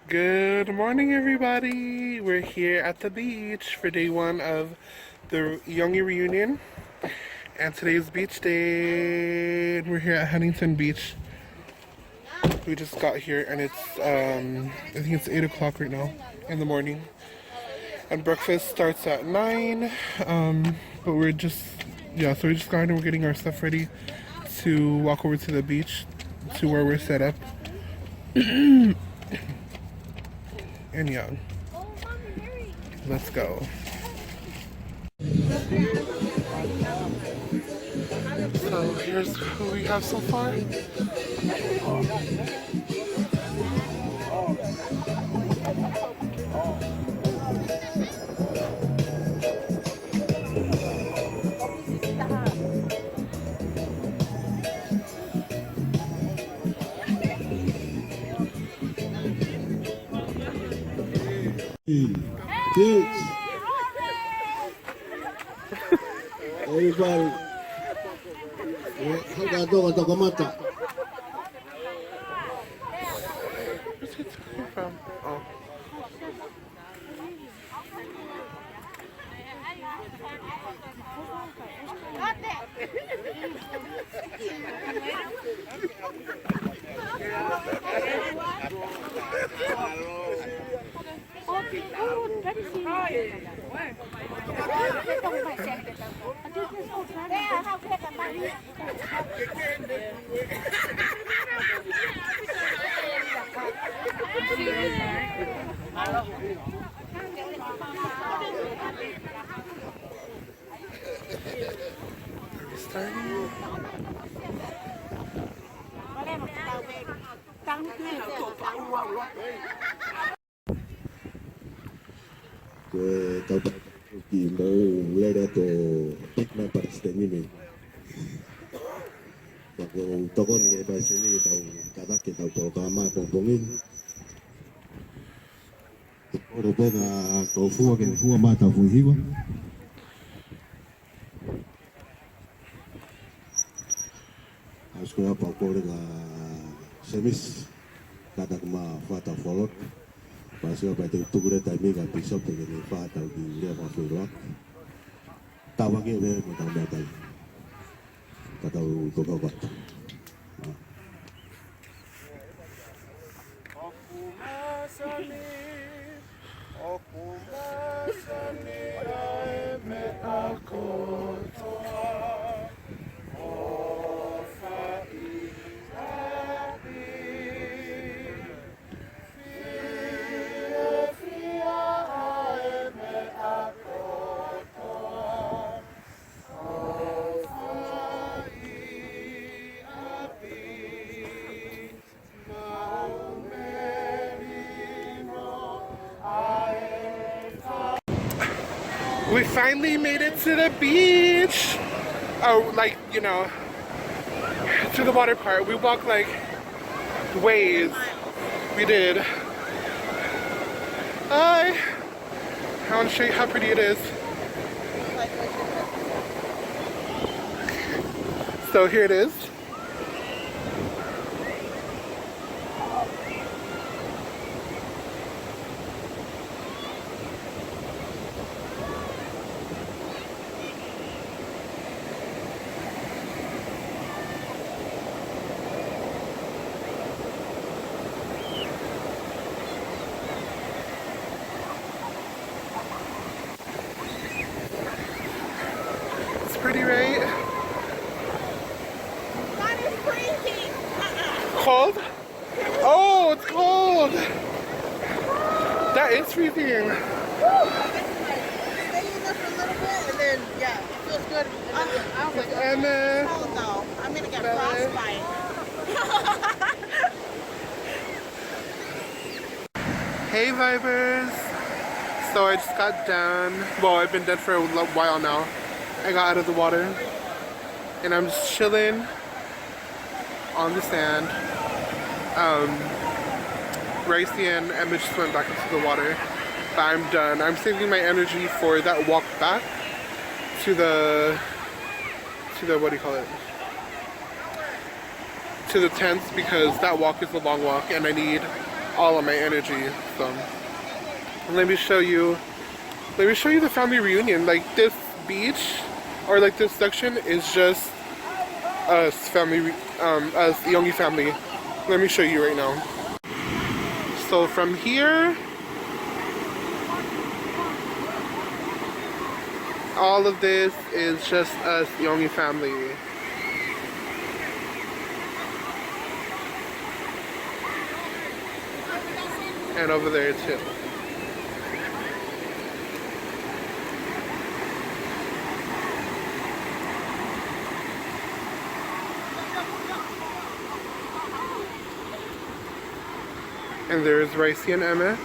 Good morning, everybody. We're here at the beach for day one of the Iongi reunion, and today's beach day. We're here at Huntington Beach. We just got here, and it's I think it's 8 o'clock right now in the morning, and breakfast starts at 9. But we're just so we just got here and we're getting our stuff ready to walk over to the beach to where we're set up. And yeah, let's go. So here's who we have so far. Kids, everybody, hanggang doon at kumata. Where's he coming from? Oh. Tao kỳ mơ lê đa tổ bích na Palestine. Và tao con nghe Palestine tao cả các cái tao tổ cả mà bongin. Ora pega tổ phua cái phua mà tao phun hiu. Asko apa ko dengan semis kata kema fata follow. Pasal pada itu kita timing kan bisa pergi fata atau di dia masuk. Tahu ke dia minta berapa? Kata untuk apa? We finally made it to the beach. Oh, like, to the water part. We walked like ways. We did. I want to show you how pretty it is. So here it is. Pretty, right? That is crazy. Cold? Oh, it's cold. That is freezing. Stay in there for a little bit and then, yeah, it feels good. I was like, And then, oh no, I'm gonna get frostbite. hey, Vibers. So I just got done. Well, I've been done for a while now. I got out of the water and I'm just chilling on the sand. Ricey and Emma just went back into the water, but I'm done. I'm saving my energy for that walk back to the what do you call it? To the tents, because that walk is a long walk and I need all of my energy. So let me show you the family reunion. Like this beach or like this section is just us family, us Iongi family. Let me show you right now. So from here, all of this is just us Iongi family. And over there too. And there's Ricey and Emma.